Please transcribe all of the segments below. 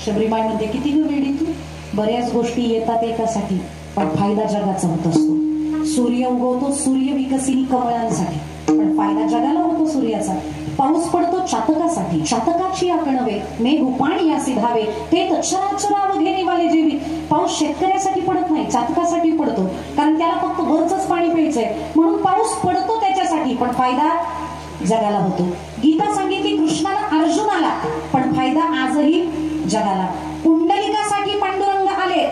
शबरीमाई म्हणते किती ग वेडी तू, बऱ्याच गोष्टी येतात एकासाठी पण फायदा जगाचा होत असतो. सूर्य उगवतो सूर्य विकसिनी कमळांसाठी पण फायदा जगाला होतो सूर्याचा. पाऊस पडतो चातकासाठी, चातकाची आकणवे मेघ पाणी असे धावे ते चराचरावघे निवाले जेवी. पाऊस शेतकऱ्यासाठी पडत नाही, चातकासाठी पडतो, कारण त्याला फक्त वरचंच पाणी प्यायचंय म्हणून पाऊस पडतो त्याच्यासाठी पण फायदा जगाला होतो. गीता सांगितली कृष्णाला अर्जुनाला पण फायदा आजही जगाला. पुंडलिकासाठी पांडुरंग आले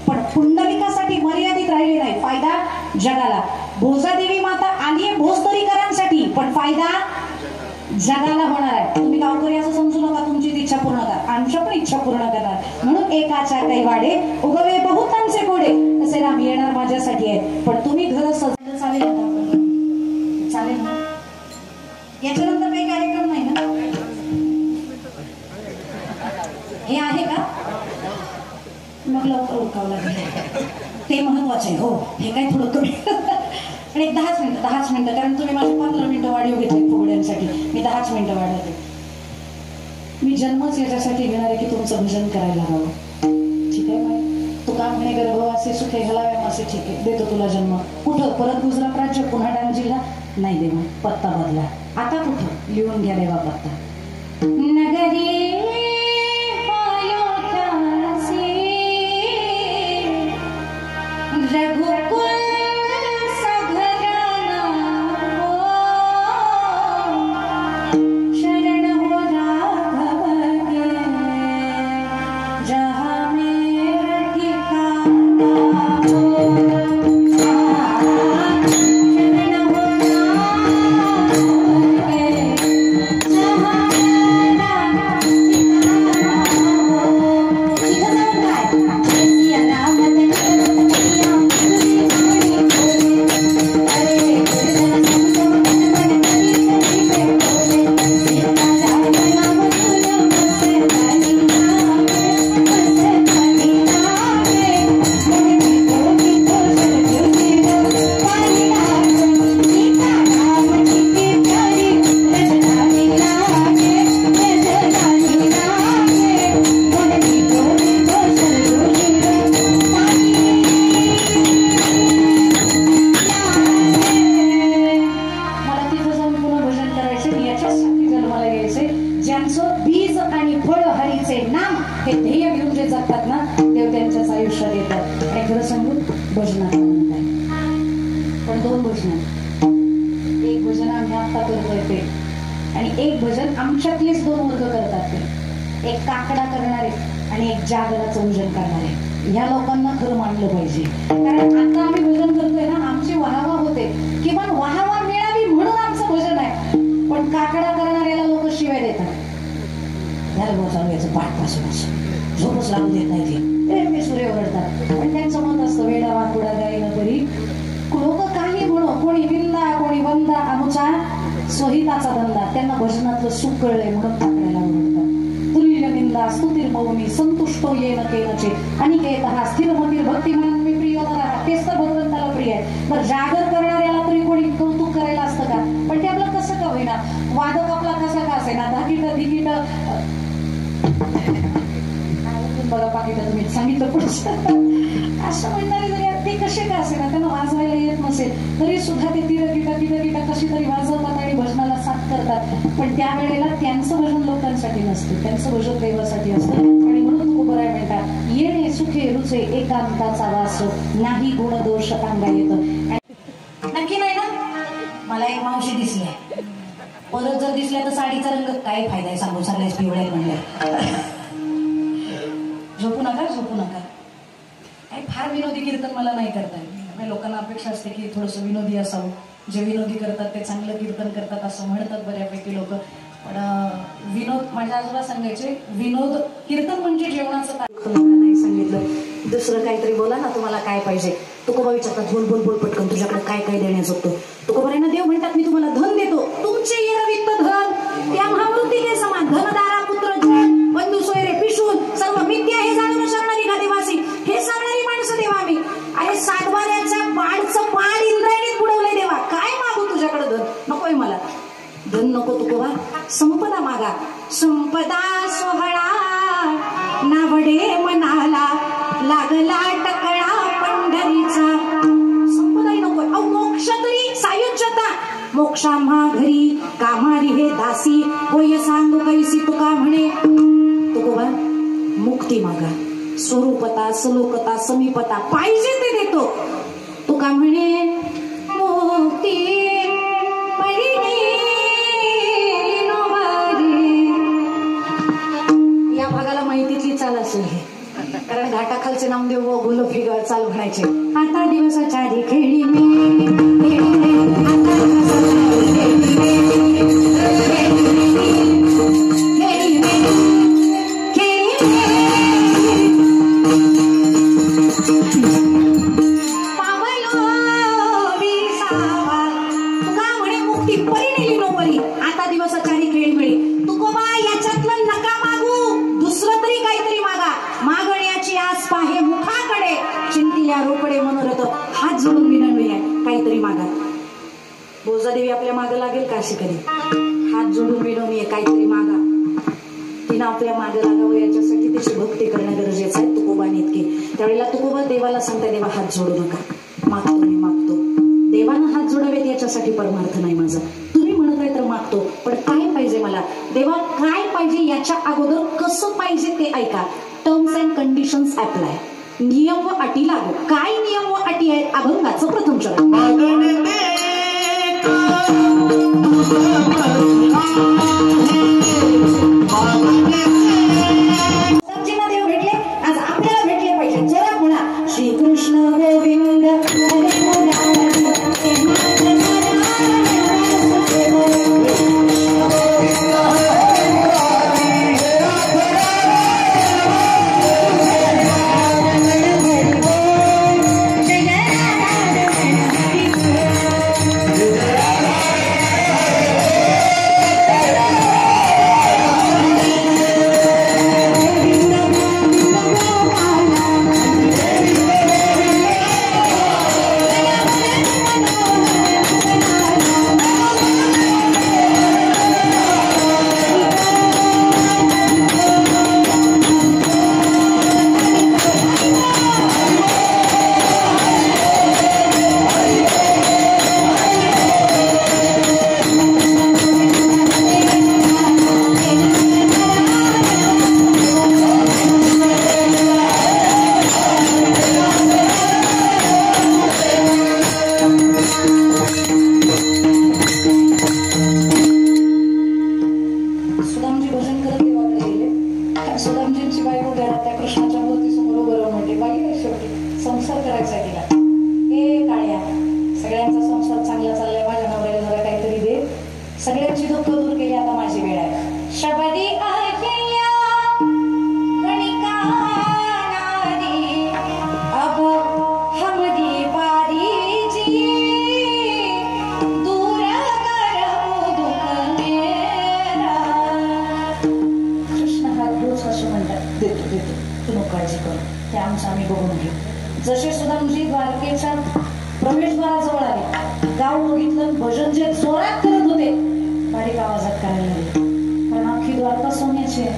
पण पुंडलिकासाठी मर्यादित राहिले नाही, फायदा जगाला. भोजादेवी माता आली भोजदरीकरांसाठी पण फायदा जगाला होणार आहे. तुम्ही गावकरी असं समजू नका तुमची इच्छा पूर्ण करा, आमच्या पण इच्छा पूर्ण करणार. म्हणून एकाच्या काही वाडे उगवे बहुतांचे गोडे तसे राम येणार माझ्यासाठी आहे. पण तुम्ही घर सजलं चालेल चालेल ना? याच्यानंतर काही कार्यक्रम नाही ना? हे आहे का? मग लवकर उरकावं लागेल, ते महत्वाचं आहे. हो हे काय थोडं कमी पण एक 10 मिनिटं कारण तुम्ही माझे 15 मिनिटं वाढीव घेतले फुगड्यांसाठी, मी 10 मिनिटं वाढवते. मी जन्मच याच्यासाठी घेणार आहे की तुमचं भजन करायला हवं. ठीक आहे बाई, तू का म्हणे गर्भवासी सुखे घालाव्या मासे, ठीक आहे देतो तुला जन्म. कुठं? परत गुजरात राज्य, पुन्हा डांग जिल्हा नाही दे, मग पत्ता बदला. आता कुठं? लिहून घ्या देवा पत्ता. नगरी रघुकुल सघराना हो, शरण हो राघव के जहाँ मेरा ठिकाना हो. शरण हो राघव के जहाँ मेरा ठिकाना हो. इथं जाऊन काय सिया राम आमच्यातलेच 2 वर्ग करतात ते. एक काकडा करणारे आणि एक जागराचं भजन करणारे. ह्या लोकांना खरं मानलं पाहिजे, कारण आता आम्ही भजन करतोय ना, आमची वाहवा होते किंवा वाहवा मिळावी म्हणून आमचं भजन आहे. पण काकडा करणाऱ्याला लोक शिवाय देतात, ह्याला चालू याचं पाठपासून झोपच लागू देत नाही ते सूर्य ओरडतात. पण त्यांचं मत असतं वेडा वाकुडा गायला तरी लोक काही म्हणो, कोणी विंदा कोणी वंदा आमचा स्वहिताचा धंदा. त्यांना भजनातलं सुख कळलंय म्हणून काकड्याला ओरडतात. तुल्य निंदा स्तुतीर्मौनी संतुष्टो येन केनचे अनिकेतः स्थिरमतीर भक्तिमान मी प्रियोदरा जागर करणाऱ्याला तरी कोणी कौतुक करायला असतं का? पण ते आपलं कसं का होईना, वादक आपला कसा का असेना, धाकीट बघा पाकिट तुम्ही सांगितलं पुढचं असं म्हणणारे जरी ते कसे का असेना, त्यांना वाजवायला येत नसेल तरी सुद्धा ते तिरकिटा कशी तरी वाजवतात आणि भजनाला साथ करतात. पण त्यावेळेला त्यांचं भजन लोकांसाठी नसतं, त्यांचं भजन देवासाठी असतं. आणि म्हणून तुकोबराय म्हणतात, येणे सुखे रुचे एकांताचा वास, नाही गुण दोष अंगा येत. नक्की नाही ना? मला एक मावशी दिसली, परत जर दिसल्या तर साडीचा रंग काय फायदा आहे सांगू, सगळ्याच पिवळ्या म्हणल्या. झोपू नका. काय फार विनोदी कीर्तन मला नाही करता येत. लोकांना अपेक्षा असते की थोडंसं विनोदी असावं, जे विनोदी करतात ते चांगलं कीर्तन करतात असं म्हणतात बऱ्यापैकी लोक. पण विनोद, माझ्या आजोबा सांगायचे, विनोद कीर्तन म्हणजे जेवणाचं नाही सांगितलं. दुसरं काहीतरी बोला ना, तुम्हाला काय पाहिजे. तुकोबा विचारतात, बोल पटकन, तुझ्याकडे काय काय देण्याचं होतं. तुकोबारायना देव म्हणतात, मी तुम्हाला धन देतो, तुमचे वित्त धन त्या महामृत्तिके समान, धनदारा पुत्र जन बंधू सोयरे पिशून सर्व मिथ्या हे जाणून शरणारी गादेवासी, हे सांगणारी माणसं देवा मी. अरे सातवाऱ्याच्या बाळचं बाळ इंद्रायणीत बुडवलंय देवा, काय मागू तुझ्याकडे धन? नकोय मला धन, नको तुकोबा, संपदा मागा. संपदा सोहळा नावडे मनाला, लागला टकळा पंढरीचा. संपदाही नकोय, अहो मोक्ष तरी सायुज्यता, मोक्षा घरी कामारी हे दासी, होय सांगू कैसी तुका म्हणे. तुकोबा मुक्ती मागा, स्वरूपता सलोकता समीपता पाहिजे ते देतो. तुका म्हणे मुक्ती या भागाला माहितीतली चाल असेल हे, कारण घाटाखालचे नामदेव व गोल फिगर चालू म्हणायचे. आता दिवसाच्या आधी खेळी काहीतरी मागा. बोजादेवी आपल्या मागे लागेल का अशी कधी? हात जोडून विनवणी आहे, काहीतरी मागा. तिनं आपल्या मागे लागावं याच्यासाठी तिची भक्ती करणं गरजेचं आहे. तुकोबाने इतके त्यावेळेला तुकोबा देवाला सांगता, देवा हात जोडू नका, मागतो मी मागतो. देवानं हात जोडावेत याच्यासाठी परमार्थ नाही माझा, तुम्ही म्हणत आहे तर मागतो, पण काय पाहिजे मला? देवा काय पाहिजे याच्या अगोदर कसं पाहिजे ते ऐका. टर्म्स अँड कंडिशन्स अप्लाय, नियम व अटी लागू. काय नियम व अटी आहेत? अभंगाचं प्रथम चरण. देव भेटले, आज आपल्याला भेटले पाहिजे. जरा म्हणा श्रीकृष्ण गोविंद सगळ्यांची दुःख दूर केली. आता माझी वेळ आहे. शबदी आहिल्या गणिका नारी अब हमदी पारीजी दूर करमू दुःख मेरा. कृष्ण हा रोज असं म्हणतात, देतो देतो, तू नको काळजी करू, ते आमचं आम्ही बघून घेऊ. जसे सुदामजी द्वारकेच्या प्रवेशद्वाराजवळ आले. गाव बघितलं, भजन जे जोरात करत होते बारीक आवाजात करायला लागले. कारण अख्खी द्वारका सोन्याची आहे.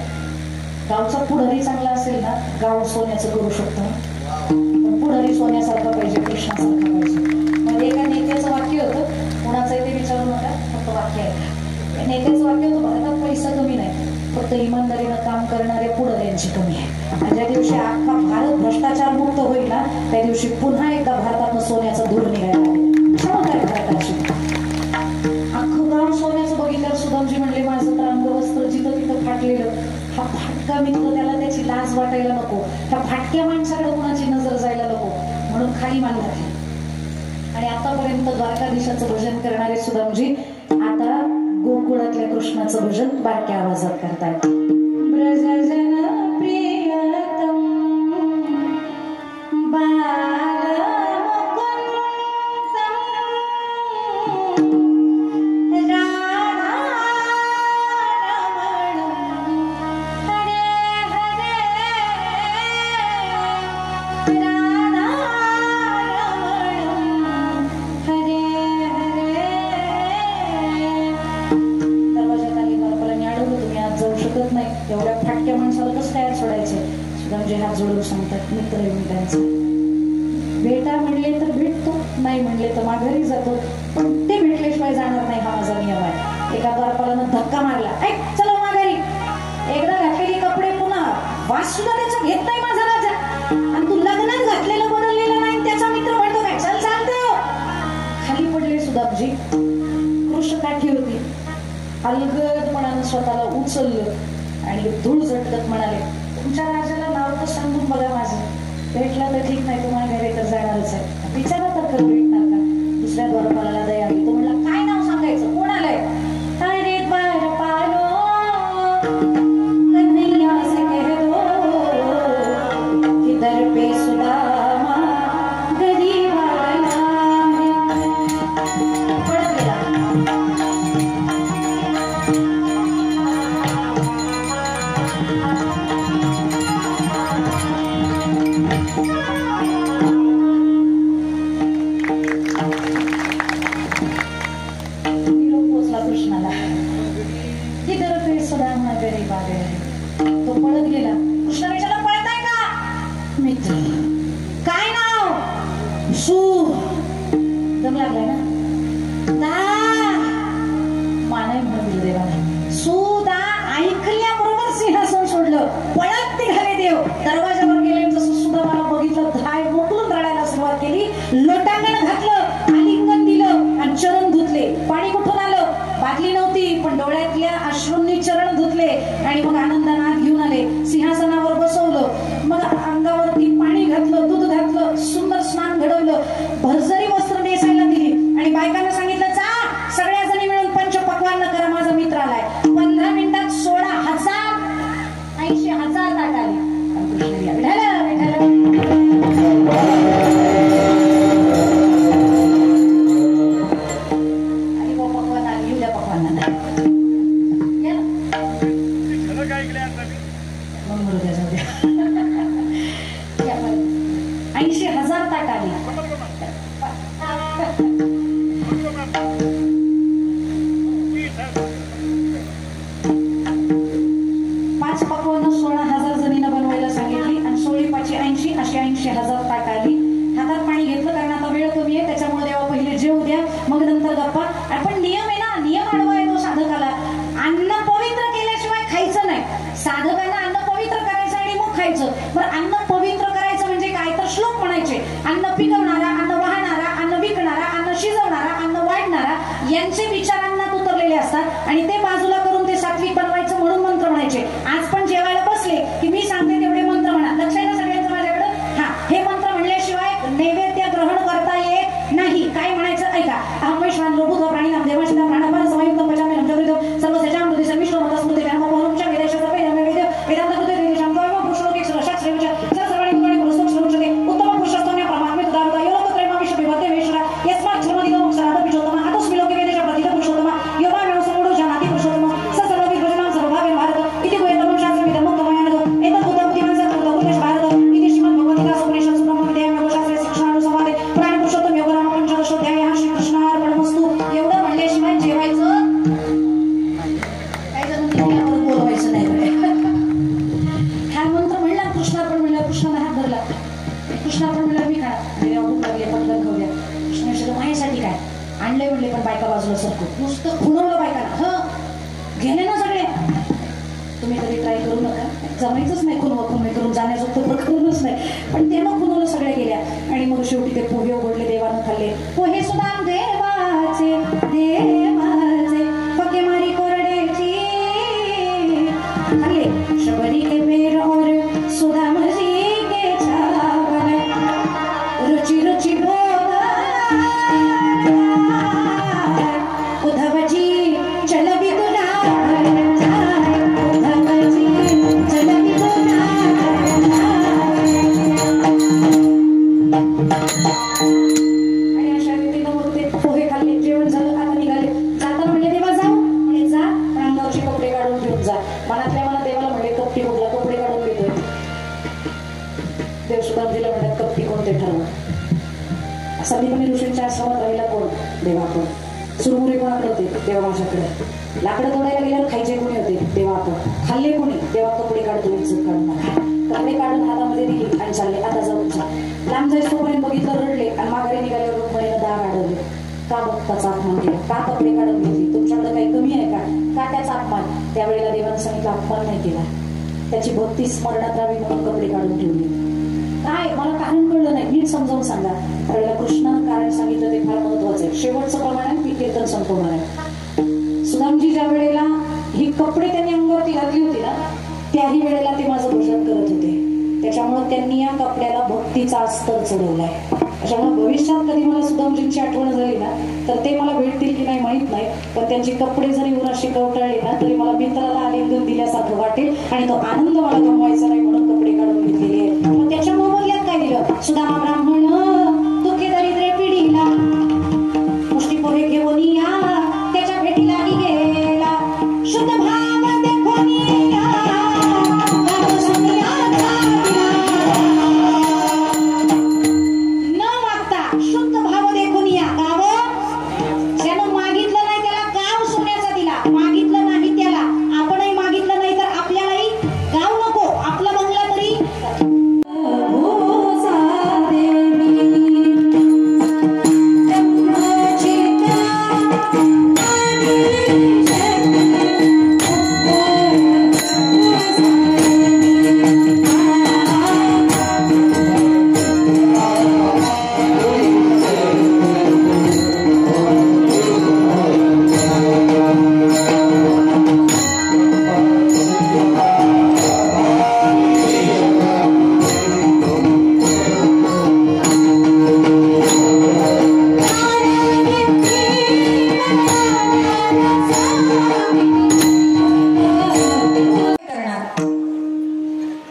गावचा पुढारी चांगला असेल ना, गाव सोन्याचं करू शकतो. पण पुढारी सोन्यासारखा पाहिजे, कृष्णासारखा पाहिजे. मग एका नेत्याचं वाक्य होतं, कोणाचंही ते विचारू नका, फक्त वाक्य आहे. नेत्याचं वाक्य होतं, भारतात पैसा कमी नाही, फक्त इमानदारीनं काम करणाऱ्या पुढाऱ्यांची कमी आहे. आणि ज्या दिवशी अख्खा भारत भ्रष्टाचार मुक्त होईल ना, त्या दिवशी पुन्हा एकदा भारतातून सोन्याचं धूर निघायला लागेल. क्षमता भारताची. अख्खं गाव सोन्याचं बघितल्यावर सुदामजी म्हणले, माझं तर अंगवस्त्र जिथं तिथं फाटलेलं, हा फाटका मित्र, त्याला त्याची लाज वाटायला नको, त्या फाटक्या माणसाकडे कोणाची नजर जायला नको, म्हणून खाली मान घातली. आणि आतापर्यंत द्वारकाधीशाचं भजन करणारे सुदामजी आता गोकुळातल्या कृष्णाचं भजन बारक्या आवाजात करतात. ब्रजजन प्रियतम एवढ्या फाटक्या माणसाला कसं तयार सोडायचे. सुदामजी हात जोडून सांगतात, मित्र येऊन त्यांचे भेटा म्हणले तर भेटतो, नाही म्हणले तर माघारी जातो, पण ते भेटल्याशिवाय जाणार नाही, हा माझा नियम आहे. एका द्वारपालानं धक्का मारला, ऐक चलो माघारी. एकदा घातलेले कपडे पुन्हा वास सुद्धा त्याचा घेत नाही माझा राजा, आणि तू लग्नात घातलेलं बदललेलं नाही, त्याचा मित्र म्हणतो काय, चल चालतो. खाली पडले सुदामजी. कृष्ण काठी होती, अलगदपणानं स्वतःला उचललं आणि धूळ झटकत म्हणाले, तुमच्या राजाला नाव तर सांगून बघा माझं, भेटला तर ठीक, नाही तुम्हाला घरी तर जाणारच आहे. विचारा तर कर भेटणार का. दुसऱ्या द्वारपालाला दया आली. तो म्हणला, काय नाव सांगायचं, कोण आलंय. अरे द्वारपालो कन्हैया से कह दो कि दर पे सुदामा गरीब आया है. पळत गेला. कृष्णाला किधर पे सुदामा गरीब आ गया. तो पळत गेला. कृष्ण विचारला, पळताय का. मित्र, काय नाव. सू. दम लागलाय ना. दा मानाय म्हणून देवाला सुदा. ऐकल्याबरोबर सिंहासन सोडलं, पळत निघाले देव. दरवाजावर गेले, जसं सुदामाला बघितलं, धाय मोकळून रडायला सुरुवात केली. लोटांगण घातलं, आलिंगन दिलं आणि चरण धुतले. पाणी कुठून आलं, बाटली नव्हती, पण डोळ्यातल्या अश्रूंनी चरण धुतले आणि मग आनंदाने आत घेऊन आले. सिंहासनावर बसवलं, मग अंगावरती पाणी घातलं, दूध घातलं, सुंदर स्नान घडवलं, भरजरी वस्त्र नेसायला दिली आणि बायकांना सांगितलं, जा सगळ्या जणी मिळून पंचपक्वान्न करा, माझा मित्र आलाय. 15 मिनिटात 16,000 80,000 ताट आली. यांचे विचारांना उतरलेले असतात आणि ते बाजूला करून ते सात्विक बनवायचं म्हणून मंत्र म्हणायचे. आज पण जेवायला बसले की मी सांगते तेवढे मंत्र म्हणा. लक्ष आहे ना सगळ्यांचं माझ्याकडं. हा, हे मंत्र म्हणल्याशिवाय नैवेद्य ग्रहण करता येत नाही. काय म्हणायचं ऐका. अहमेश्वर लोभूत प्राणी नाम देवाशिता प्राणापान संयुक्त पचामे नमजवित सर्व सजाम हृदय सर्विष्णु मत स्मृती ज्ञान बहुरूपच्या वेदेश सर्वे वेद वेदांत कृते देशां द्वयम पुरुषलोके शास्त्रे विचार सर्वाणि गुणानि पुरुषोक श्रवणते उत्तम पुरुषस्तोन्य परमात्मे तुदारुदा योलोक त्रयमा विश्व विभते वेश्वरा यस्मात् श्रमदिगो मुक्षराद पिचोतमा आतोस्मि लोके वेदेश प्रतिद पुरुषोत्तमा योगा व्यवसमुडो जनाति पुरुष देवातून लागले पटकन खाऊया. कृष्ण विषय माझ्यासाठी काय आणलंय म्हणले, पण बायका बाजूला सरकत नुसतं खुणवलं बायकांना. गेले ना सगळे. तुम्ही कधी ट्राय करू नका, जमायचंच नाही खुणवं करून जाण्याचं प्रकरणच नाही. पण ते मग खुणवलं सगळ्या गेल्या आणि मग शेवटी ते पोहे उघडले, देवानं खाल्ले. पोहे सुद्धा देवाचे देवाचे पके मारी कोरड्याची खाल्ले. शबरी के पेर और सुधा मजी के चावल रुचि रुचि उद्धवजी चल भी तुला संदीपनी ऋषींच्या आश्रमात राहिला कोण? देवा. आपण सुरमुरे कोणाकडे होते? देवा माझ्याकडे. लाकडं तोडायला गेल्यावर खायचे कोणी होते? देवा. आपण खाल्ले कोणी? देवा. कपडे काढतो, इज्जत काढून कपडे काढून हातामध्ये दिली आणि चालले. आता जाऊन लांब जायचं तोपर्यंत बघितलं, रडले आणि माघारी निघाल्यावर रुक्मिणीनं दाग अडवले. का भक्ताचा अपमान केला? का कपडे काढून घेतली? तुमच्याकडे काही कमी आहे का त्याचा अपमान? त्यावेळेला देवानं सांगितलं अपमान नाही केला, त्याची भक्ती स्मरणात राहावी म्हणून कपडे काढून ठेवले. काय मला कारण कळलं नाही, नीट समजावून सांगा. त्यावेळेला कृष्णानं कारण सांगितलं, ते फार महत्वाचं आहे. शेवटचं प्रमाण आहे, कीर्तन संपवणार आहे. सुदामजी ज्या वेळेला ही कपडे त्यांनी अंगावरती घातली होती ना, त्याही वेळेला ते माझं भजन करत होते. त्याच्यामुळे त्यांनी या कपड्याला भक्तीचा अस्तर चढवलाय. त्याच्यामुळे भविष्यात कधी मला सुदामजींची आठवण झाली ना, तर ते मला भेटतील की नाही माहित नाही, पण त्यांची कपडे जरी उराशी कवटाळले ना, तरी मला मित्राला आलिंगन दिल्यासारखं वाटेल आणि तो आनंद मला गमवायचा नाही म्हणून कपडे काढून घेतलेले आहेत. मग त्याच्यामुळे यात काय दिलं? सुदामा ब्राह्मण दुःखे दरिद्रे पिढीला मुष्टी पोहे घेऊन या त्याच्या भेटीला गेला. शुद्ध भाव देखून या न मागता शुद्ध भाव देखून या. गाव ज्यानं मागितलं नाही त्याला गाव सोन्याचा दिला, मागितलं नाही त्याला आपणही मागितलं नाही तर आपल्यालाही गाव नको, आपला बंगला तरी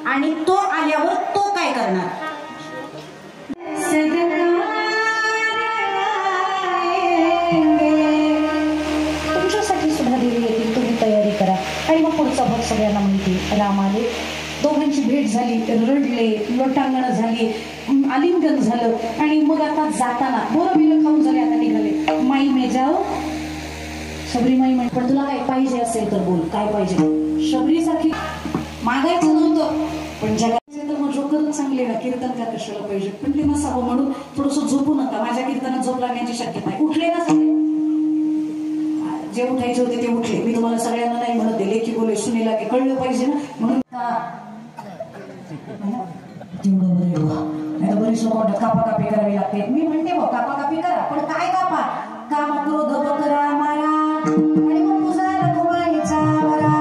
आणि तो आल्यावर तो काय करणार? तुमच्यासाठी सुद्धा देवी येतील, तुम्ही तयारी करा. आणि मग पुढचा भाग सगळ्यांना माहिती. राम आले, दोघांची भेट झाली, रडले, लोटांगण झाली, आलिंगन झालं आणि मग आता जाताना बोरं बिलं खाऊन झाले, आता निघाले. माई मे जाओ शबरी माई म्हण, पण तुला काय पाहिजे असेल तर बोल, काय पाहिजे? शबरीसारखी मागायचं नव्हतं, पण जगाचे तर मग जोकर चांगले ना, कीर्तनकार कशाला पाहिजे, पण ते नसावं म्हणून थोडस झोपू नका. माझ्या कीर्तनात झोप लागण्याची शक्यता आहे. उठले ना सगळे, जे उठायचे होते ते उठले. मी तुम्हाला सगळ्यांना नाही म्हणत, दिले की बोले सुनेला की कळलं पाहिजे ना, म्हणून तेवढं बरं. बरीच लोक कापाकापी करावी लागते. मी म्हणते बघ कापाकापी करा, पण काय कापा? काम क्रोध बकरा मारा आणि मग तुझा रघुबाईचा वरा.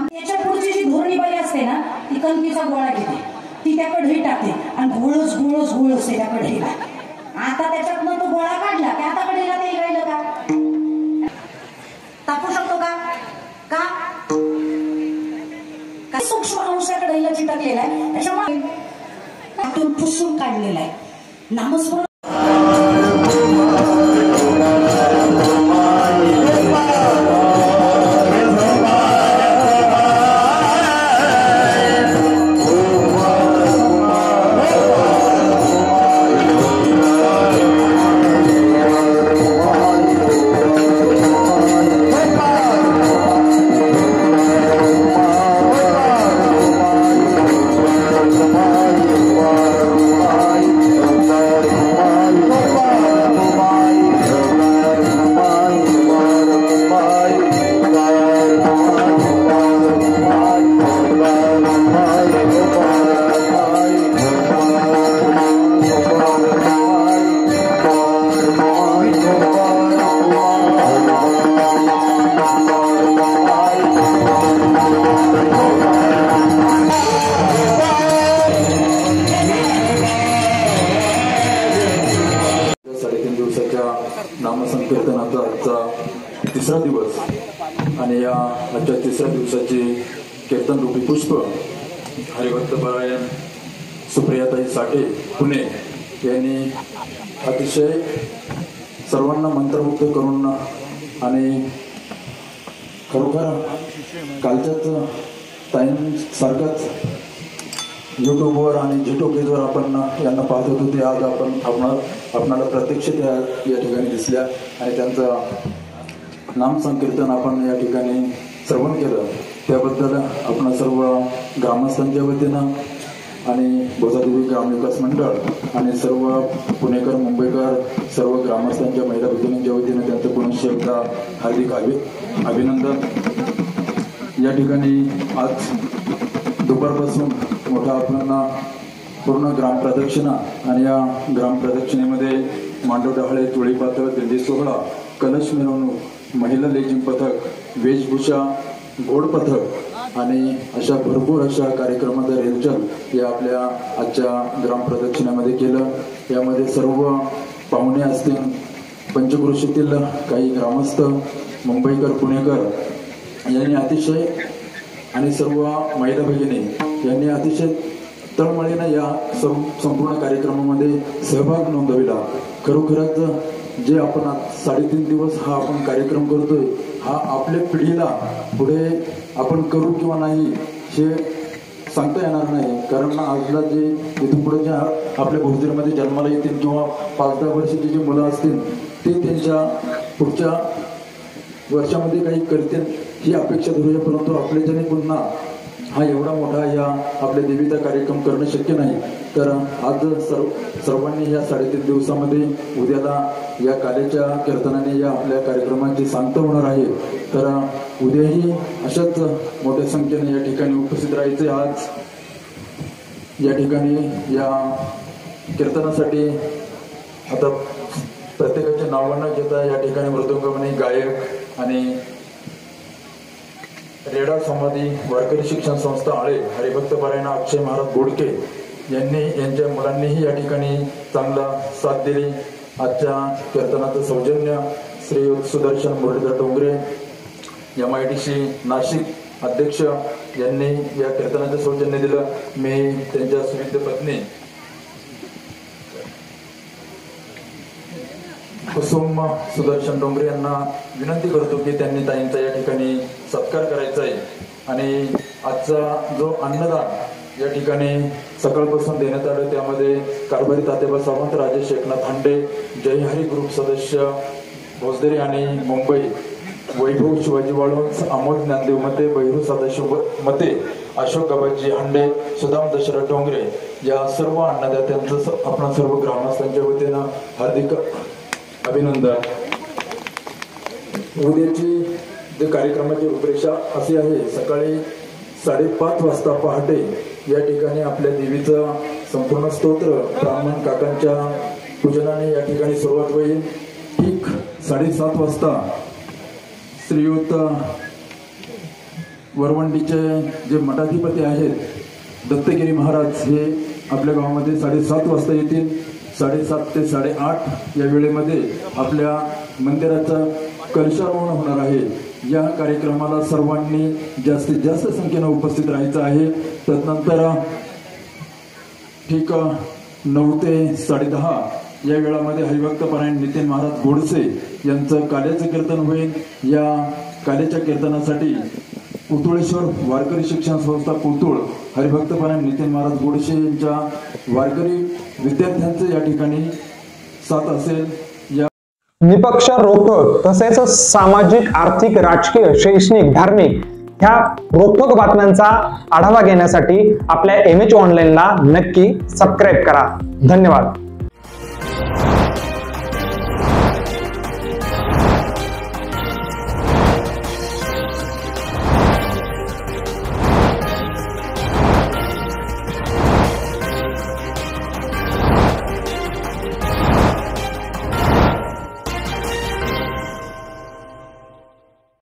त्याच्या पुढची जी धोरणी बाई असते ना, ती कणकीचा गोळा घेते, ती त्या कढईत टाकते आणि घोळच घोळच घोळच त्या कढईला. आता त्याच्यातनं तो गोळा काढला की आता कढईला तेल राहिलं का? तापू शकतो का? का सूक्ष्म अंशाकडे कढईला चिटकलेला आहे, त्याच्यामुळे त्यातून पुसून काढलेला आहे. नामस्मरण Wow. कीर्तनाचा आजचा तिसरा दिवस आणि या आजच्या तिसऱ्या दिवसाची कीर्तन रूपी पुष्प हरिभक्तपरायण सुप्रियाताई साठे पुणे यांनी अतिशय सर्वांना मंत्रमुग्ध करून आणि खरोखर कालच्याच ताईंसारखंच यूट्यूबवर आणि झिटोकेजवर आपण यांना पाहत होतो ते आज आपणाला प्रत्यक्ष त्या या ठिकाणी दिसल्या आणि त्यांचं नामसंकीर्तन आपण या ठिकाणी श्रवण केलं त्याबद्दल आपण सर्व ग्रामस्थांच्या वतीनं आणि बोधादेवी ग्रामविकास मंडळ आणि सर्व पुणेकर मुंबईकर सर्व ग्रामस्थांच्या महिला भगिनींच्या वतीनं त्यांचं पुनश्च एकदा हार्दिक अभिनंदन। या ठिकाणी आज दुपारपासून मोठा आपल्याला पूर्ण ग्रामप्रदक्षिणा आणि या ग्रामप्रदक्षिणेमध्ये मांडव डहाळे तुळी पातळ दिंडी सोहळा कलश मिरवणूक महिला लेझिम पथक वेशभूषा घोड पथक आणि अशा भरपूर अशा कार्यक्रमाचा रेलचल या आपल्या आजच्या ग्रामप्रदक्षिणेमध्ये केलं। यामध्ये सर्व पाहुणे असतील पंचक्रोशीतील काही ग्रामस्थ मुंबईकर पुणेकर यांनी अतिशय आणि सर्व महिला भगिनी यांनी अतिशय तळमळीनं या संपूर्ण कार्यक्रमामध्ये सहभाग नोंदविला। खरोखरच जे आपण 3.5 दिवस हा आपण कार्यक्रम करतोय हा आपल्या पिढीला पुढे आपण करू किंवा नाही हे सांगता येणार नाही, कारण आजला जे इथून पुढे ज्या आपल्या भोवतीमध्ये जन्माला येतील किंवा 5-10 वर्षाची जी मुलं असतील ते त्यांच्या पुढच्या वर्षामध्ये काही करतील ही अपेक्षा धरूया, परंतु आपल्याच्याने पुन्हा हा एवढा मोठा या आपल्या देवीचा कार्यक्रम करणं शक्य नाही। तर आज सर्वांनी या 3.5 दिवसामध्ये उद्याला या कालेच्या कीर्तनाने या आपल्या कार्यक्रमाची सांगता होणार आहे। तर उद्याही अशाच मोठ्या संख्येने या ठिकाणी उपस्थित राहायचे। आज या ठिकाणी या कीर्तनासाठी आता प्रत्येकाचे नावं न घेता या ठिकाणी मृदुंगमणी गायक आणि रेडा समाधी वारकरी शिक्षण संस्था आळे हरिभक्तपरायण अक्षय महाराज बोडके यांच्या मुलांनीही या ठिकाणी चांगला साथ दिली। आजच्या कीर्तनाचं सौजन्य श्री सुदर्शन मुरलीधर डोंगरे MIDC नाशिक अध्यक्ष यांनी या कीर्तनाचं सौजन्य दिलं। मी त्यांच्या सुविद्य पत्नी कुसुम सुदर्शन डोंगरे यांना विनंती करतो की त्यांनी ताईंचा या ठिकाणी सत्कार करायचा आहे आणि आजचा जो अन्नदान या ठिकाणी सकाळपासून देण्यात आलं त्यामध्ये कारभारी तात्याबा सावंत, राजेश एकनाथ हांडे, जयहरी ग्रुप सदस्य भोसदरी आणि मुंबई, वैभव शिवाजी वाळुंज, अमोल ज्ञानदेव मते, बहिरू सदाशिव मते, अशोक गबाजी हांडे, सुदाम दशरथ डोंगरे या सर्व अन्नदात्यांचं आपण सर्व ग्रामस्थांच्या वतीनं हार्दिक अभिनंदन। उद्याची जे कार्यक्रमाची रूपरेषा अशी आहे, सकाळी 5:30 वाजता पहाटे या ठिकाणी आपल्या देवीचं संपूर्ण स्तोत्र ब्राह्मण काकांच्या पूजनाने या ठिकाणी सुरुवात होईल। ठीक 7:30 वाजता श्रीयुत वरवंडीचे जे मठाधिपती आहेत दत्तगिरी महाराज हे आपल्या गावामध्ये 7:30 वाजता येतील। 7:30 ते 8:30 या वेळेमध्ये आपल्या मंदिराचा कलशारोहण होणार आहे। या कार्यक्रमाला सर्वांनी जास्तीत जास्त संख्येने उपस्थित राहायचं आहे। तदनंतर ठीक 9 ते 10:30 या वेळामध्ये हरिभक्तपरायण नितीन महाराज गोडसे यांचं काल्याचं कीर्तन होईल। या काल्याच्या कीर्तनासाठी पुतुळेश्वर वारकरी शिक्षण संस्था पुतुळ हरिभक्तपरायण नितीन महाराज गोडसे यांच्या वारकरी विद्यार्थ्यांचं या ठिकाणी साथ असेल। या निपक्ष रोखोक तसेच सामाजिक, आर्थिक, राजकीय, शैक्षणिक, धार्मिक ह्या रोखोक बातम्यांचा आढावा घेण्यासाठी आपल्या MH ऑनलाईनला नक्की सबस्क्राईब करा। धन्यवाद।